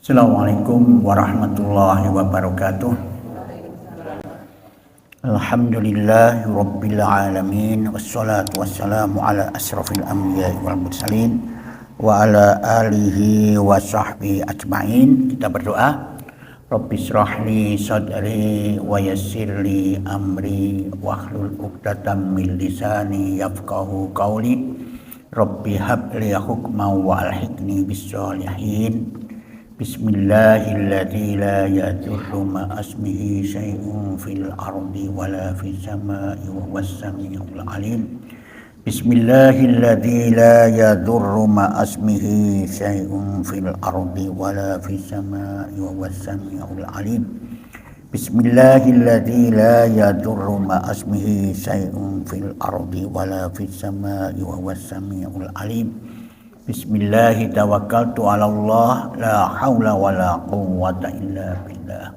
Assalamualaikum warahmatullahi wabarakatuh. Alhamdulillahi rabbil alamin, wassalatu wassalamu ala asrafil anbiya'i wal mursalin wa ala alihi wa sahbihi ajma'in. Kita berdoa. Rabbi shrahli sadri wa yassirli amri wahlul 'uqdatam min lisani yafqahu qawli. Rabbi habli hukman wa alhiqni bis sholihin. Bismillahilladzi la yadurru ma asmihi syai'un fil ardi wala fis samai wa huwas samiul alim. Bismillahilladzi la yadurru ma asmihi syai'un fil ardi wala fis samai wa huwas samiul alim. Bismillahilladzi la yadurru ma asmihi syai'un fil ardi wala fis samai wa huwas samiul alim. Bismillahi tawakkaltu ala Allah, la haula wa la quwwata illa billah.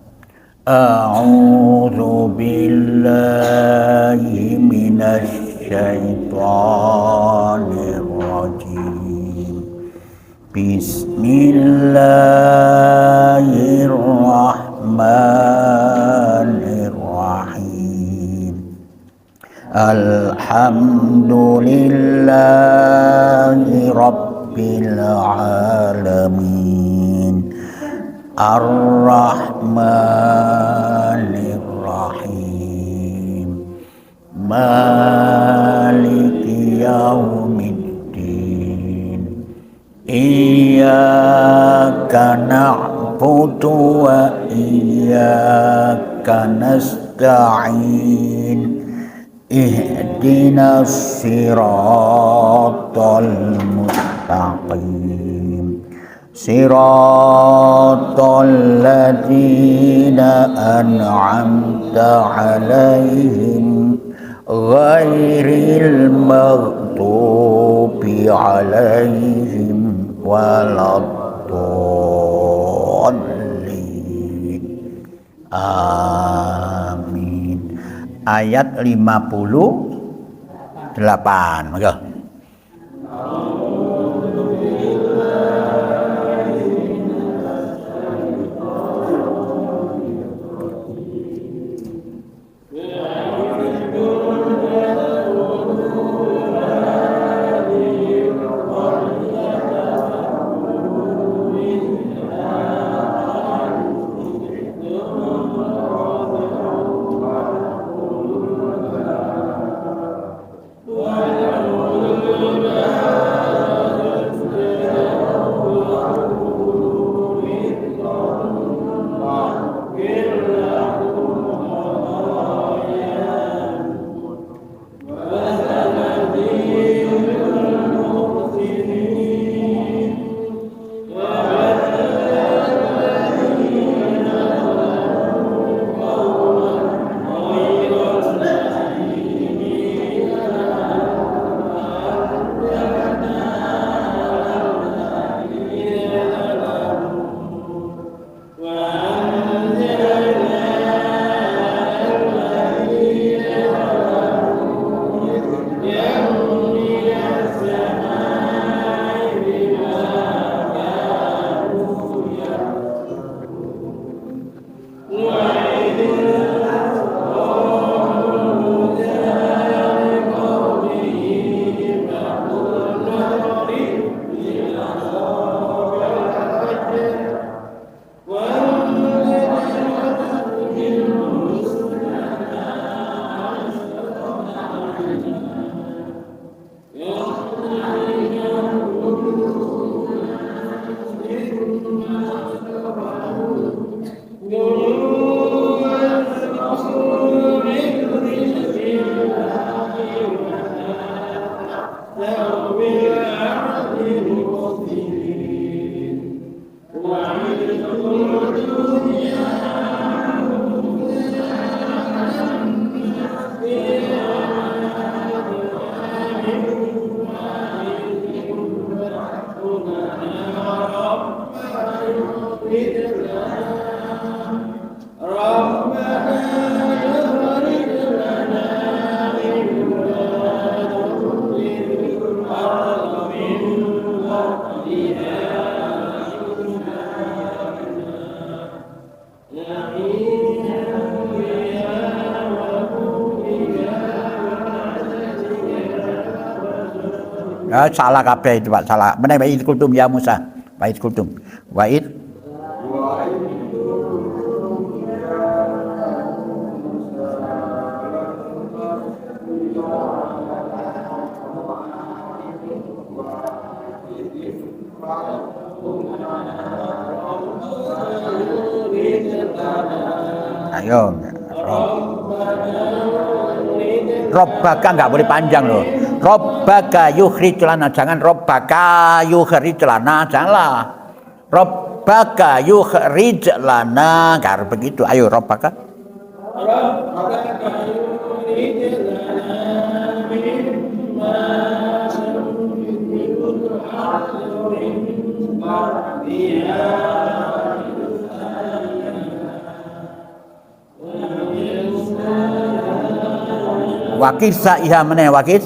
A'udzu billahi minasy syaithanir rajim. Bismillahirrahmanirrahim. Alhamdulillahi rabbil alamin, ar-rahmanir rahim, maliki yaumiddin, iyyaka na'budu wa iyyaka nasta'in, ihdinas siratal mustaqim, siratal ladzina an'amta 'alaihim ghairil maghdubi 'alaihim waladdallin. Amin. Ayat 58. Maka Salah kabeh itu Pak, salah. Meneh wa id kultum ya Musa. Wa id kultum. Wa id Ayo. Robbaka nggak boleh panjang loh. Robbaka yukhrij lana, jangan robbaka yukhrij lana, janganlah. Robbaka yukhrij lana, harus begitu. Ayo robbaka. Wakis sa'iha meneh wakis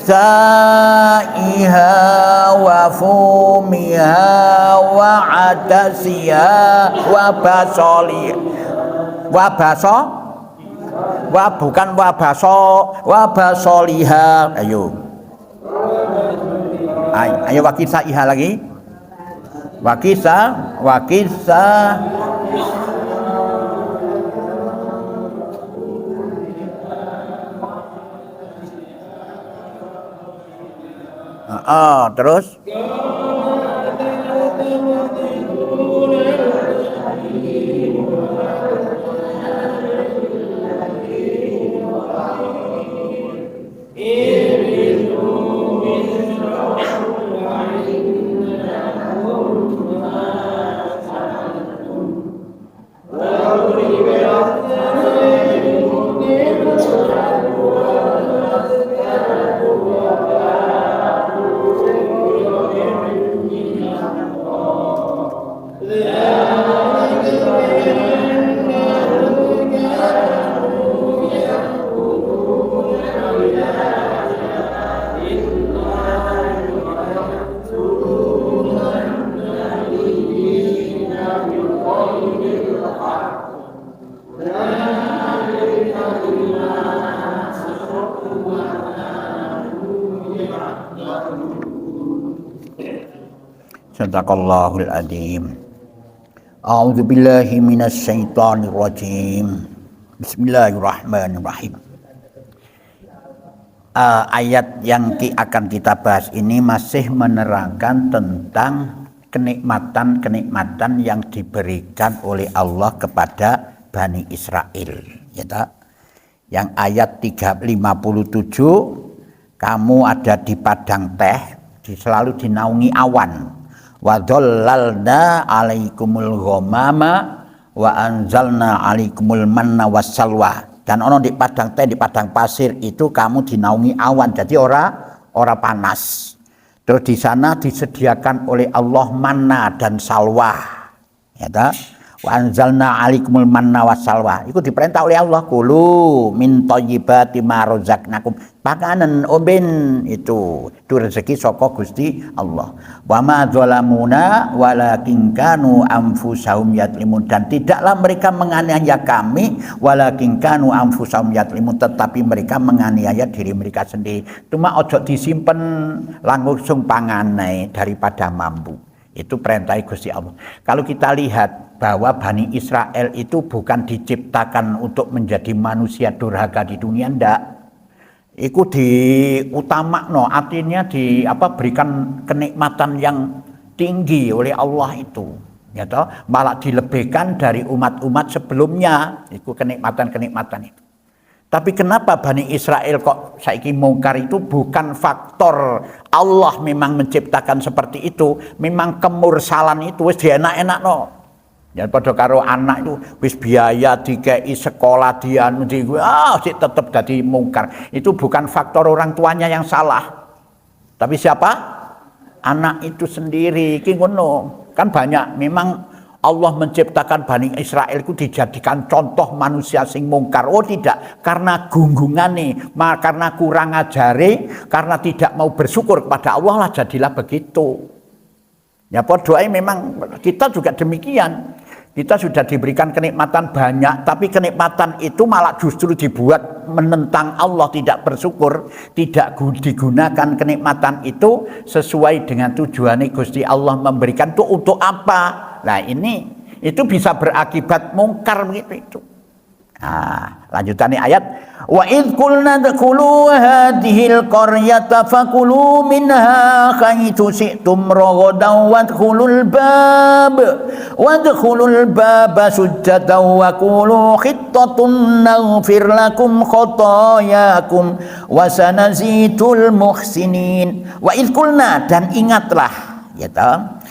sa'iha wa fumiha wa adasiha wa basoli wa baso wa bukan wa baso wa basoliha. Ayo wakis sa'iha lagi, wakis terus Sadaqallahul adzim. A'udzu billahi minasy syaithanir rajim. Bismillahirrahmanirrahim. Ayat yang akan kita bahas ini masih menerangkan tentang kenikmatan-kenikmatan yang diberikan oleh Allah kepada Bani Israel, ya tak? Yang ayat 57, kamu ada di padang teh, selalu dinaungi awan. Wa dhallalna 'alaikumul ghamama wa anzalna 'alaikumul manna wassalwa. Dan ono di padang teh, di padang pasir itu kamu dinaungi awan, jadi ora panas. Terus di sana disediakan oleh Allah manna dan salwa, ya tak? Wa anzalna 'alaikumul manna wassalwa. Itu diperintah oleh Allah, kulu min thayyibati ma razaqnakum. Pakanan omben itu rezeki saka Gusti Allah. Wa ma zalamuna walakin kanu anfusahum yatlimun. Dan tidaklah mereka menganiaya kami, walakin kanu anfusahum yatlimun, tetapi mereka menganiaya diri mereka sendiri. Cuma ojo disimpen langsung panganai daripada mampu. Itu perintah Gusti Allah. Kalau kita lihat bahwa Bani Israel itu bukan diciptakan untuk menjadi manusia durhaka di dunia, ndak. Iku diutamakno, artinya berikan kenikmatan yang tinggi oleh Allah itu, ya toh, malah dilebihkan dari umat-umat sebelumnya. Itu kenikmatan-kenikmatan itu. Tapi kenapa Bani Israel kok saiki mungkar? Itu bukan faktor Allah memang menciptakan seperti itu, memang kemursalan itu wis dienak-enakno. Ya padha karo anak itu wis biaya dikei sekolah dianu sik tetep dadi mungkar. Itu bukan faktor orang tuanya yang salah. Tapi siapa? Anak itu sendiri. Iki ngono. Kan banyak memang Allah menciptakan Bani Israel itu dijadikan contoh manusia sing mungkar. Oh tidak, karena gunggungane, karena kurang ajare, karena tidak mau bersyukur kepada Allah lah jadilah begitu. Ya padha memang kita juga demikian. Kita sudah diberikan kenikmatan banyak, tapi kenikmatan itu malah justru dibuat menentang Allah, tidak bersyukur, tidak digunakan kenikmatan itu sesuai dengan tujuannya Gusti Allah memberikan itu untuk apa? Nah ini itu bisa berakibat mungkar begitu itu. Nah, lanjutannya ayat wa id qulna dkhulu hadhil qaryata fakulu minha haitsu syi'tum ragadan wadkhulul baba sujjatan wa qulu khittatun naghfir lakum khotayakum wa sanazidul muhsinin. Wa id qulna, dan ingatlah ya toh,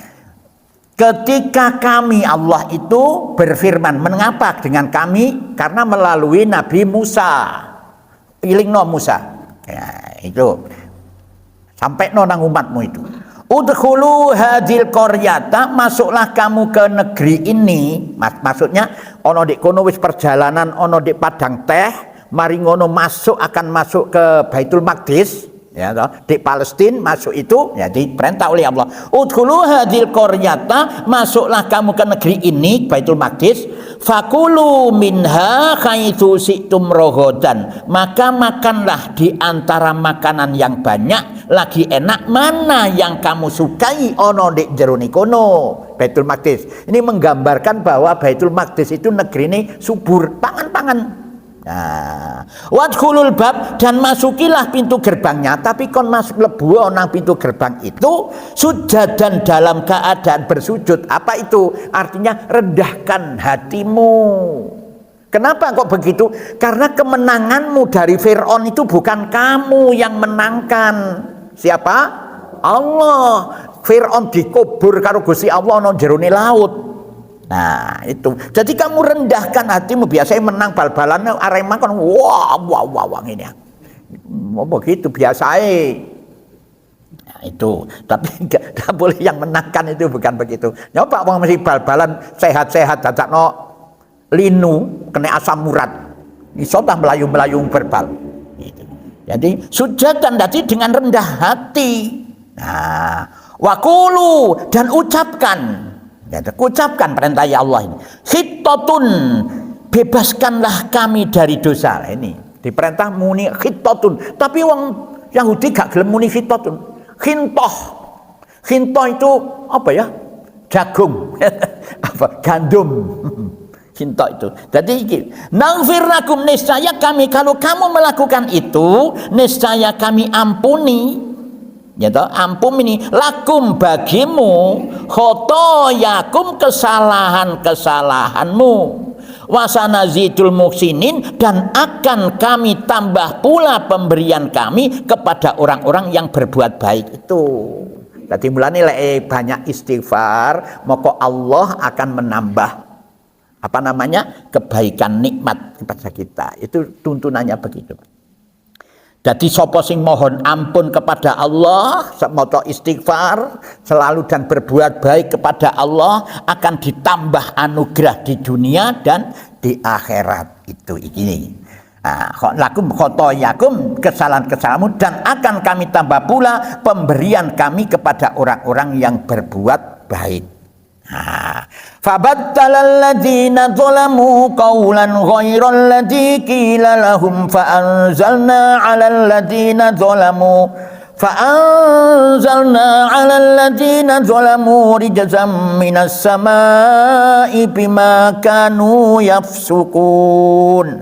ketika kami, Allah itu berfirman. Mengapa dengan kami? Karena melalui Nabi Musa. Pilihno Musa. Ya, itu. Sampai nang umatmu itu. Udkhulu hadil qaryata, masuklah kamu ke negeri ini. Maksudnya ono di kono wis perjalanan, ono di padang teh, mari ngono akan masuk ke Baitul Maqdis. Ya toh, di Palestina masuk itu ya diperintah oleh Allah. Udkhulu hadil qaryata, masuklah kamu ke negeri ini Baitul Maqdis. Fakulu minha haitsu syi'tum ragadan, maka makanlah di antara makanan yang banyak lagi enak mana yang kamu sukai ono di jero kono Baitul Maqdis. Ini menggambarkan bahwa Baitul Maqdis itu negeri ini subur pangan-pangan. Nah, wadkhulul bab, dan masukilah pintu gerbangnya, tapi kon masuk lebu nang pintu gerbang itu sujadan, dalam keadaan bersujud. Apa itu? Artinya rendahkan hatimu. Kenapa kok begitu? Karena kemenanganmu dari Fir'aun itu bukan kamu yang menangkan. Siapa? Allah. Fir'aun dikubur karo Gusti Allah nang jerone laut. Nah itu, jadi kamu rendahkan hatimu. Biasanya menang bal-balan Arema kan wah ini ya, begitu biasanya. Nah, itu, tapi nggak boleh yang menangkan itu, bukan begitu. Nyoba orang masih bal-balan sehat-sehat, dadak no linu kena asam urat, isotah melayu-melayu berbal. Gitu. Jadi sujadan, jadi dengan rendah hati. Nah, wakulu, dan ucapkan. Ya, ucapkan perintah ya Allah ini. Khittatun, bebaskanlah kami dari dosa. Ini diperintah muni khittatun. Tapi wong Yahudi gak gelem muni khittatun. Khintoh. Khintoh itu apa ya? Jagung. Apa? Gandum. Khintoh itu. Jadi naghfir lakum, niscaya kami, kalau kamu melakukan itu, niscaya kami ampuni. Ya toh, ampun ini lakum, bagimu, khotoyakum, kesalahan-kesalahanmu, wasanazidul muhsinin, dan akan kami tambah pula pemberian kami kepada orang-orang yang berbuat baik itu. Jadi mulane lek banyak istighfar, maka Allah akan menambah kebaikan, nikmat kepada kita. Itu tuntunannya begitu. Jadi sapa sing mohon ampun kepada Allah, maca istighfar selalu dan berbuat baik kepada Allah, akan ditambah anugerah di dunia dan di akhirat. Itu ini. Lakum khotoyakum, kesalahan-kesalahanmu, dan akan kami tambah pula pemberian kami kepada orang-orang yang berbuat baik. Fabaddalal ladzina zalamu qawlan ghairal ladzi qila lahum fa'anzalna 'alal ladzina zalamu rijzam minas samaa'i bima kanu yafsukun.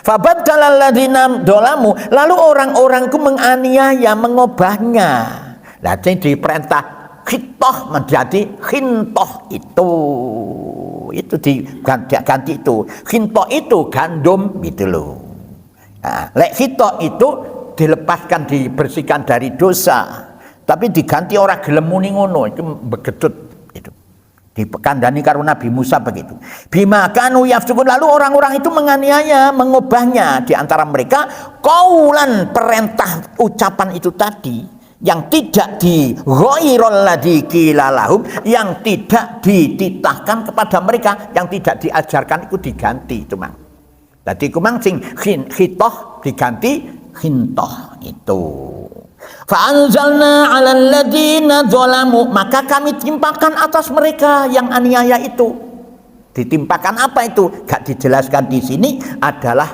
Fabaddalal ladzina zalamu, lalu orang-orang itu menganiaya, mengubahnya. Lah jadi diperintah khitoh menjadi khintoh, itu diganti itu. Khintoh itu gandum gitu loh. Lek khitoh itu dilepaskan, dibersihkan dari dosa, tapi diganti orang gelem muni ngono, itu begedut itu. Dikandani karo Nabi Musa begitu. Bima kanu yafsukun, lalu orang-orang itu menganiaya, mengubahnya. Di antara mereka qaulan, perintah ucapan itu tadi, yang tidak di ghairul ladzi qila lahum, yang tidak dititahkan kepada mereka, yang tidak diajarkan itu diganti cuma. Jadi kumang sing khitoh diganti khintoh itu. Fa anzalna 'alal ladzina zalamu, maka kami timpakan atas mereka yang aniaya itu. Ditimpakan apa itu? Gak dijelaskan di sini adalah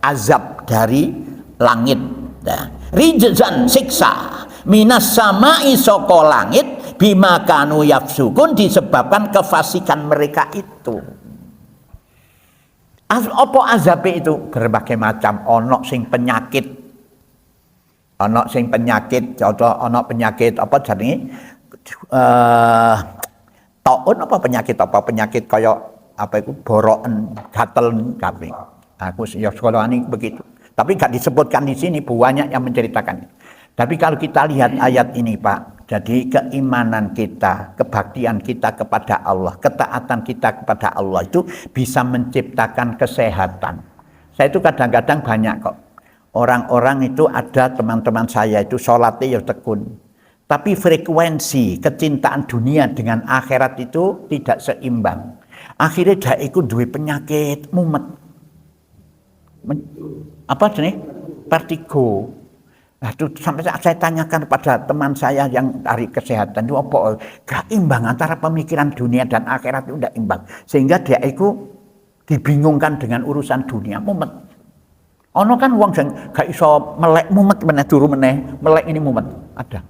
azab dari langit. Nah, rijzan siksa minas sama'i saka langit bima kanu yafsukun disebabkan kefasikan mereka itu. Apa azab itu? Berbagai macam. Ono sing penyakit, contoh ono penyakit apa jenenge? Taun apa penyakit kaya apa itu boroken gatel kabeh. Aku ya sekolah ini begitu. Tapi gak disebutkan di sini, banyak yang menceritakan. Tapi kalau kita lihat ayat ini Pak, jadi keimanan kita, kebaktian kita kepada Allah, ketaatan kita kepada Allah itu bisa menciptakan kesehatan. Saya itu kadang-kadang banyak kok. Orang-orang itu ada teman-teman saya itu sholatnya ya tekun. Tapi frekuensi kecintaan dunia dengan akhirat itu tidak seimbang. Akhirnya dia ikut duwe penyakit mumet. Apa jenis? Vertigo. Nah, itu sampai saya tanyakan pada teman saya yang dari kesehatan itu apa? Gak imbang antara pemikiran dunia dan akhirat itu tidak imbang. Sehingga dia itu dibingungkan dengan urusan dunia mumet. Ono kan wong sing gak iso melek mumet meneh turu meneh, melek ini mumet. Ada.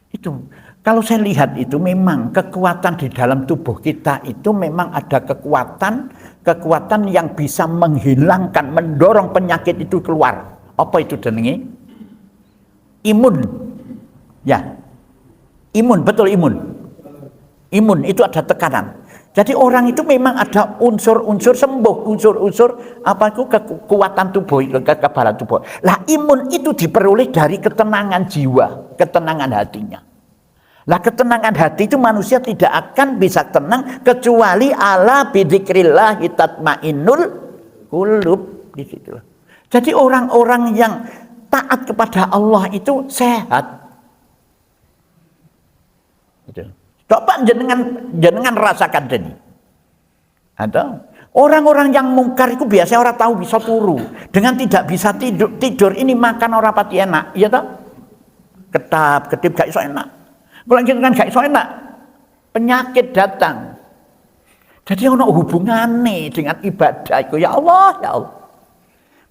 Itu kalau saya lihat itu memang kekuatan di dalam tubuh kita itu memang ada kekuatan yang bisa menghilangkan, mendorong penyakit itu keluar. Apa itu jenenge? Imun. Ya. Imun, betul imun. Imun itu ada tekanan. Jadi orang itu memang ada unsur-unsur sembuh, unsur-unsur apa itu kekuatan tubuh, kekebalan tubuh. Lah imun itu diperoleh dari ketenangan jiwa, ketenangan hatinya. Lah ketenangan hati itu manusia tidak akan bisa tenang kecuali ala bidzikrillah tatmainnul qulub di situ. Jadi orang-orang yang taat kepada Allah itu sehat. Itu. Coba jenengan rasakan ini. Ada orang-orang yang mungkar itu biasanya orang tahu bisa turu dengan tidak bisa tidur ini makan orang pati enak, iya toh? Ketip gak iso enak. Kalau kita kan gak iso enak, penyakit datang. Jadi ono hubungannya dengan ibadah itu ya Allah, ya Allah.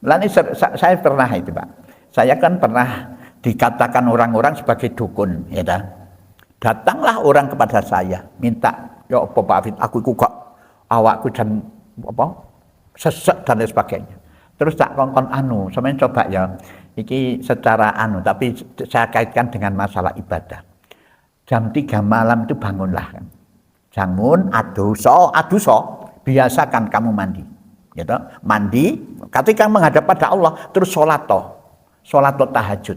Mulane saya pernah itu Pak. Saya kan pernah dikatakan orang-orang sebagai dukun, ya toh? Datanglah orang kepada saya minta, ya apa Pak Afid, aku kok awakku dan apa sesek dan lain sebagainya. Terus tak kongkon sampeyan coba ya, iki secara tapi saya kaitkan dengan masalah ibadah. Jam 3 malam itu bangunlah kan. Bangun aduso, biasakan kamu mandi. Gitu, mandi, ketika menghadap pada Allah terus sholat tahajud.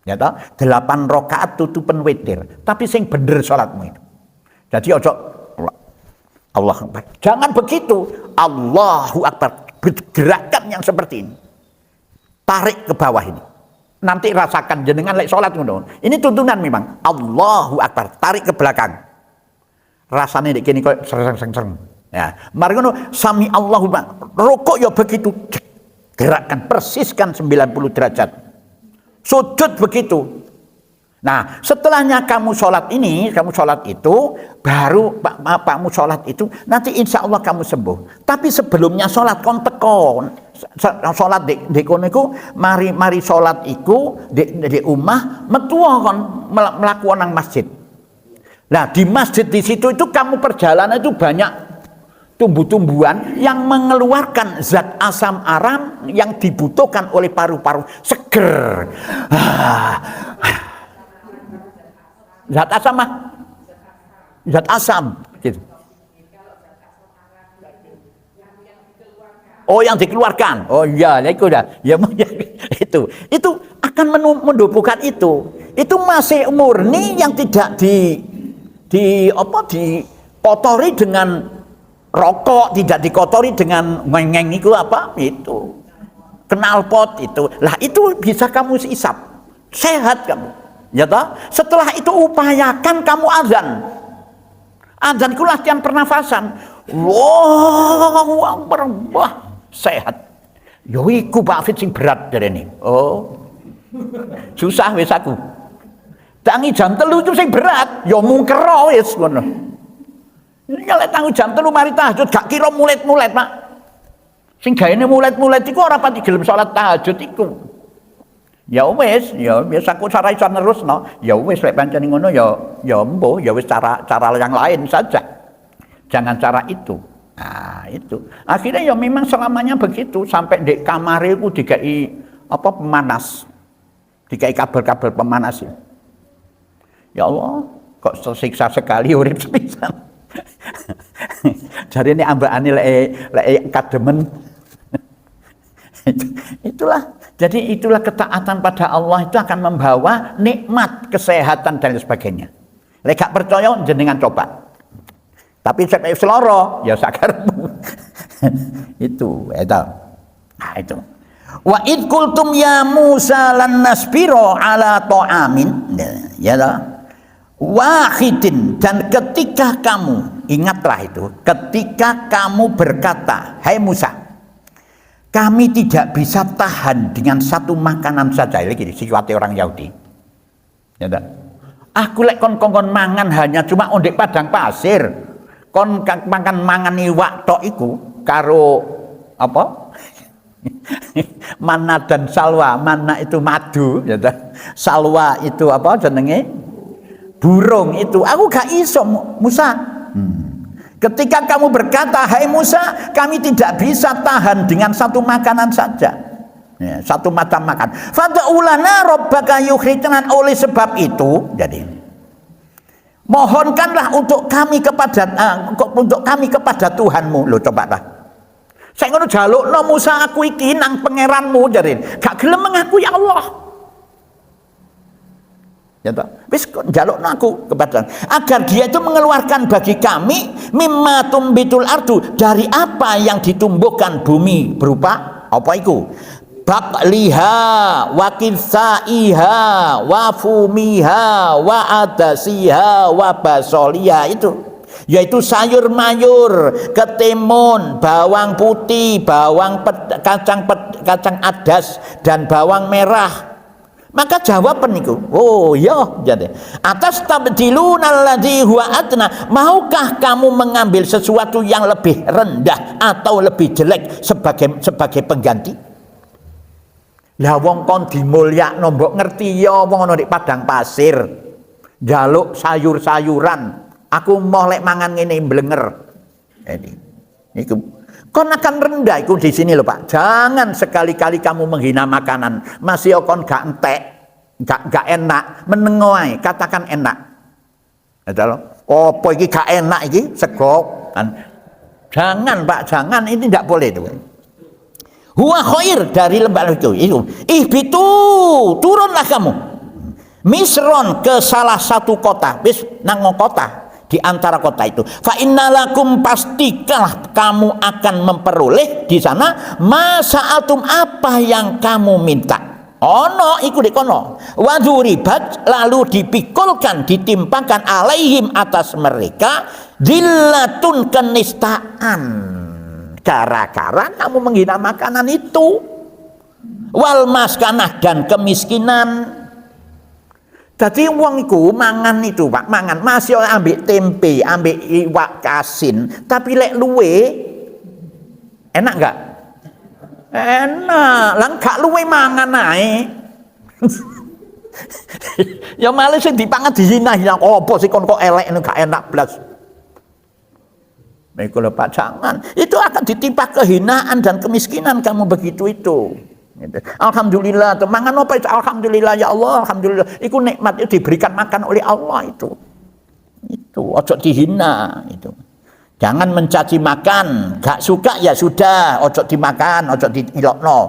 Ya toh, 8 rakaat tutupan witir. Tapi sing bener salatmu itu. Jadi ojo Allah Akbar. Jangan begitu. Allahu Akbar. Gerakan yang seperti ini. Tarik ke bawah ini. Nanti rasakan jenengan lek salat ngono. Ini tuntunan memang. Allahu Akbar. Tarik ke belakang. Rasanya nek kene koyo sereng-sereng. Ya, mari ngono sami Allahu Akbar. Rukuk ya begitu. Gerakan persiskan 90 derajat. Sujud begitu. Nah, setelahnya kamu sholat itu, baru pakmu sholat itu, nanti insya Allah kamu sembuh. Tapi sebelumnya sholat kon tekon, sholat di kono mari sholat iku di umah metua kon melakukan nang masjid. Nah, di masjid di situ itu kamu perjalanan itu banyak tumbuh-tumbuhan yang mengeluarkan zat asam aram yang dibutuhkan oleh paru-paru seger. Zat asam gitu. Oh, yang dikeluarkan. Oh iya, itu dah. Ya itu akan menumbuhkan itu. Itu masih murni yang tidak dipotori dengan rokok, tidak dikotori dengan mengeng itu apa? Itu knalpot itu. Lah itu bisa kamu isap. Sehat kamu. Ya toh? Setelah itu upayakan kamu azan. Azan itu latihan pernafasan. Allahu Akbar. Wah, sehat. Yo iku Pak Fit sing berat jarene. Oh. Susah wis aku. Tangi jam 3 itu sing berat, yo mungker wis ngono. Nyelek tangi jam 3 mari tahajud gak kira mulet-mulet, Pak. Sing gaene mulet-mulet iku ora pati gelem salat tahajud iku. Ya wis, ya biasa aku cara iso nerusno. Ya wis lek pancen ngono ya mbuh, ya wis cara yang lain saja. Jangan cara itu. Nah, itu. Akhirnya ya memang selamanya begitu sampai di kamare ku dikai apa pemanas. Dikai kabel-kabel pemanas ya. Ya Allah, kok tersiksa sekali urip sepisan. Jadi ini ambakane lek kademen. Itulah. Jadi itulah ketaatan pada Allah itu akan membawa nikmat, kesehatan dan sebagainya. Lek gak percaya jenengan coba. Tapi sampai seloro ya sakarmu. Itu. Nah itu. Wa id qultum ya Musa lan nasbiro ala ta'amin. Ya dah. Wahidin, dan ketika kamu, ingatlah itu, ketika kamu berkata, hai Musa, kami tidak bisa tahan dengan satu makanan saja. Ini gini, siwate orang Yahudi. Ya dah. Aku lek kon mangan hanya cuma ondek padang pasir. Kon makan mangan iwak tok iku karo apa? Mana dan salwa. Mana itu madu, ya dah. Salwa itu apa jenenge? Burung itu. Aku gak iso Musa. Ketika kamu berkata, hai Musa, kami tidak bisa tahan dengan satu makanan saja. Ya, satu macam makan. Fad'ulana rabbaka yukhrijna, oleh sebab itu, jadi mohonkanlah untuk kami kepada Tuhanmu. Loh coba lah. Saya ngono jalukno Musa aku iki nang pangeranmu jadi. Gak gelem mengakui Allah. Ya toh, wis jalukno aku kepada agar dia itu mengeluarkan bagi kami mimma tumbitul ardu, dari apa yang ditumbuhkan bumi berupa apa itu? Baqliha wa kisaiha wa fumiha wa adasiha wa basoliha, itu yaitu sayur mayur, ketimun, bawang putih, kacang adas dan bawang merah. Maka jawaban niku, oh ya, jadi atas tabdiluna alladzi huwa adna, maukah kamu mengambil sesuatu yang lebih rendah atau lebih jelek sebagai pengganti? Lah wong kon dimulyakno mbok ngerti ya wong ana di padang pasir njaluk sayur-sayuran, aku mau lek mangan ngene blenger. Jadi niku kon akan rendah itu di sini loh Pak. Jangan sekali-kali kamu menghina makanan. Masih kon gak entek, gak enak, menengoai, katakan enak. Ada loh. Apa iki gak enak iki? Sego. Jangan Pak, jangan, ini tidak boleh itu. Huwa khair, dari lembah itu. Ihbitu, turunlah kamu. Misron ke salah satu kota, bis nang kota. Di antara kota itu, fa innalakum, pastikanlah kamu akan memperoleh di sana masa'atum, apa yang kamu minta. Ono iku di kono. Waduribat, lalu dipikulkan, ditimpakan alaihim, atas mereka, dillatun, kenistaan, gara-gara kamu menghina makanan itu, wal maskanah, dan kemiskinan. Jadi wong iku mangan itu Pak, mangan masih ambek tempe, ambek iwak asin, tapi lek luwe enak enggak? Enak, lah gak luwe mangan ae. Ya malah sing dipangan dihina-hina, opo sih kon kok elek ini gak enak blas. Baik kalau Pak, jangan. Itu akan ditimpa kehinaan dan kemiskinan kamu begitu itu. Alhamdulillah, mangan apa itu? Alhamdulillah ya Allah, alhamdulillah. Itu nikmat itu diberikan makan oleh Allah itu. Itu ojo dihina itu. Jangan mencaci makan, gak suka ya sudah, ojo dimakan, ojo diilokno.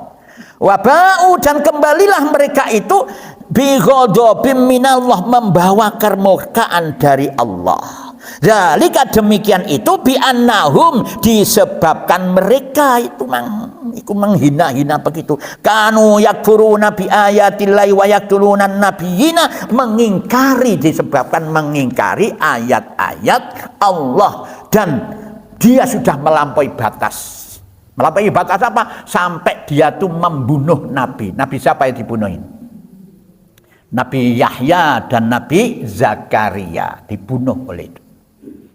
Wabau, dan kembalilah mereka itu bi ghadabim minallah, membawa kemurkaan dari Allah. Zalika, demikian itu bi annahum, disebabkan mereka itu menghina-hina begitu. Kanu yakfuruna bi ayatillahi wa yaqtuluna nabiyina, mengingkari, disebabkan mengingkari ayat-ayat Allah, dan dia sudah melampaui batas. Melampaui batas apa? Sampai dia tuh membunuh nabi. Nabi siapa yang dibunuhin? Nabi Yahya dan Nabi Zakaria dibunuh oleh itu.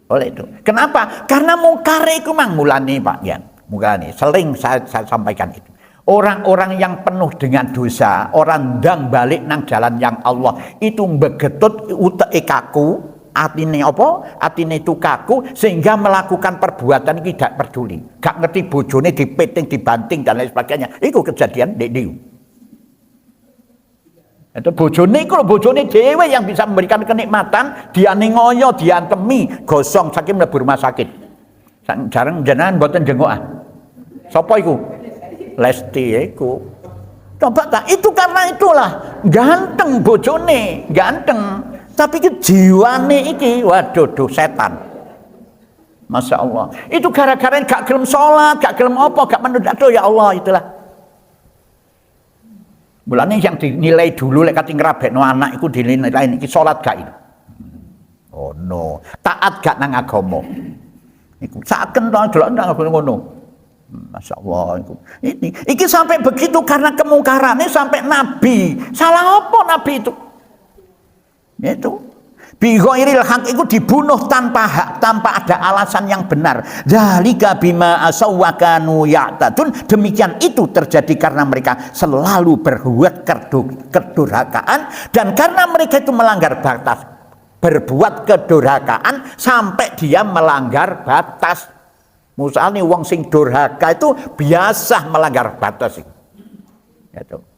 Oleh itu. Kenapa? Karena mungkar itu mang mulane Pak ya. Mulane sering saya sampaikan itu. Orang-orang yang penuh dengan dosa, orang ndang balik nang jalan yang Allah itu begetut uteke kaku, atine apa? Atine itu kaku sehingga melakukan perbuatan ini tidak peduli. Gak ngerti bojone dipeting, dibanting dan lain sebagainya. Itu kejadian Diu. Itu bojone iku bojone dhewe yang bisa memberikan kenikmatan, diane ngoyo, diantemi, gosong saking mlebu rumah sakit. Jarang jenengan mboten jengokan. Sapa iku? Lesti iku. Coba tak itu karena itulah ganteng bojone, ganteng. Tapi ke jiwane iki waduh setan. Masya Allah. Itu gara-gara gak gelem sholat, gak gelem apa, gak menurut ya Allah itulah. Mulane yang dinilai dulu lek kate ngrabekno anak iku dinilai iki salat gak itu. Oh no, taat gak nang agama. Iku saken to delok nang ngono. Masya Allah iku. Iki sampai begitu karena kemungkarannya sampai Nabi. Salah apa Nabi itu? Itu bi ghairil haq itu dibunuh tanpa hak, tanpa ada alasan yang benar. Dzalika bima asaw wa kanu ya'tadun. Demikian itu terjadi karena mereka selalu berbuat kedurhakaan dan karena mereka itu melanggar batas. Berbuat kedurhakaan sampai dia melanggar batas. Misalnya wong sing durhaka itu biasa melanggar batas itu.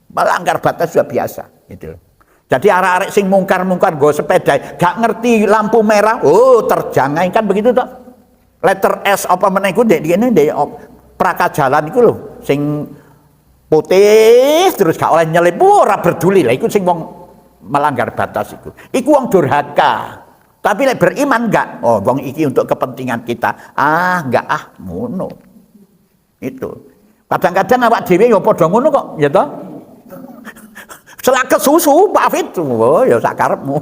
Melanggar batas sudah biasa gitu. Jadi arek-arek sing mungkar-mungkar go sepeda gak ngerti lampu merah, oh terjangai kan begitu toh. Letter S apa meneh iku ndek kene ndek praka jalan iku lho sing putih terus gak oleh nyelip ora peduli lah iku sing wong melanggar batas iku. Iku wong durhaka. Tapi lek beriman enggak, oh wong iki untuk kepentingan kita. Enggak ngono. Itu. Kadang-kadang awak dhewe ya padha ngono kok, ya toh? Celak ke susu, Pak Fit. Oh, ya sak karepmu.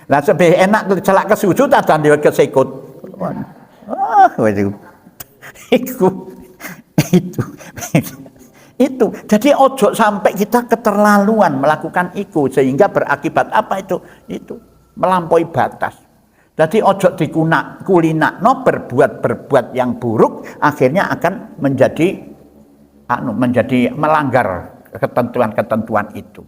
Lah sebeh enak celak ke susu ta dan kesekut. Itu. Jadi ojo sampai kita keterlaluan melakukan itu sehingga berakibat apa itu melampaui batas. Jadi ojo kulinakno berbuat yang buruk akhirnya akan menjadi melanggar ketentuan-ketentuan itu.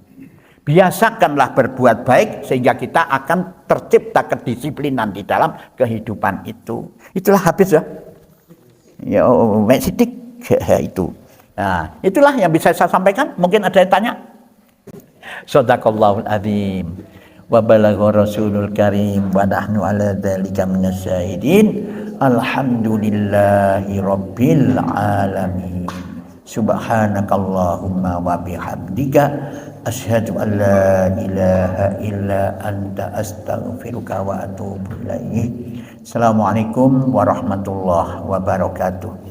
Biasakanlah berbuat baik sehingga kita akan tercipta kedisiplinan di dalam kehidupan itu. Itulah habis ya. Ya, sidik itu. Nah, itulah yang bisa saya sampaikan. Mungkin ada yang tanya. Shadaqallahul azim wa balagha rasulul karim wa nahnu ala dzalika minas syahidin. Alhamdulillahi rabbil alamin. Subhanakallahumma wa bihamdika asyhadu an la ilaha illa anta astaghfiruka wa atubu ilaik. Assalamualaikum warahmatullahi wabarakatuh.